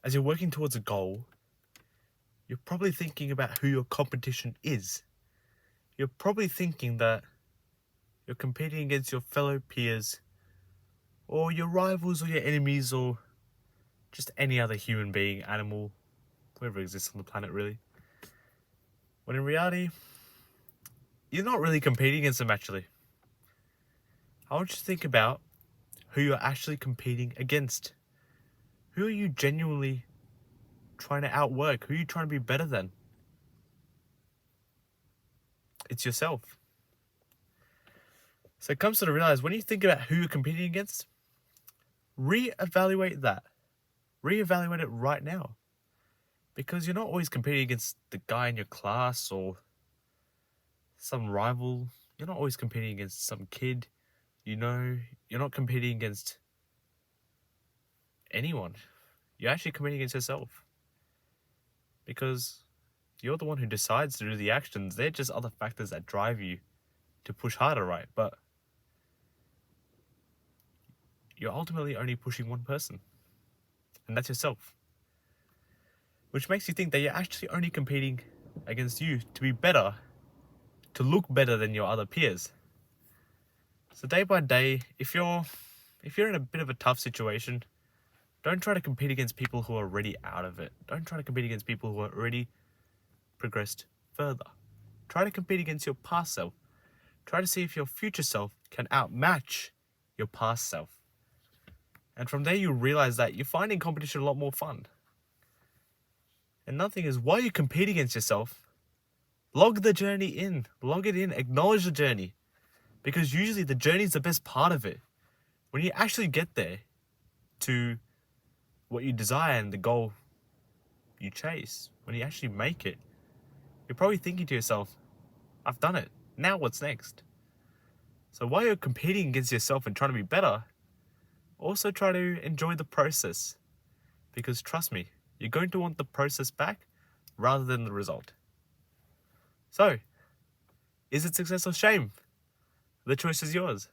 as you're working towards a goal, you're probably thinking about who your competition is. You're probably thinking that you're competing against your fellow peers, or your rivals, or your enemies, or just any other human being, animal, whoever exists on the planet, really. When in reality, you're not really competing against them, actually. I want you to think about who you're actually competing against. Who are you genuinely trying to outwork? Who are you trying to be better than? It's yourself. So it comes to realize, when you think about who you're competing against, reevaluate that. Reevaluate it right now. Because you're not always competing against the guy in your class or some rival. You're not always competing against some kid. You're not competing against anyone. You're actually competing against yourself. Because you're the one who decides to do the actions. They're just other factors that drive you to push harder, right? But you're ultimately only pushing one person. And that's yourself. Which makes you think that you're actually only competing against you to be better, to look better than your other peers. So day by day, if you're in a bit of a tough situation, don't try to compete against people who are already out of it. Don't try to compete against people who are already progressed further. Try to compete against your past self. Try to see if your future self can outmatch your past self. And from there, you realize that you're finding competition a lot more fun. And another thing is, while you compete against yourself, log the journey in. Log it in. Acknowledge the journey. Because usually the journey is the best part of it. When you actually get there to what you desire and the goal you chase, when you actually make it, you're probably thinking to yourself, I've done it. Now what's next? So while you're competing against yourself and trying to be better, also try to enjoy the process. Because trust me, you're going to want the process back rather than the result. So, is it success or shame? The choice is yours.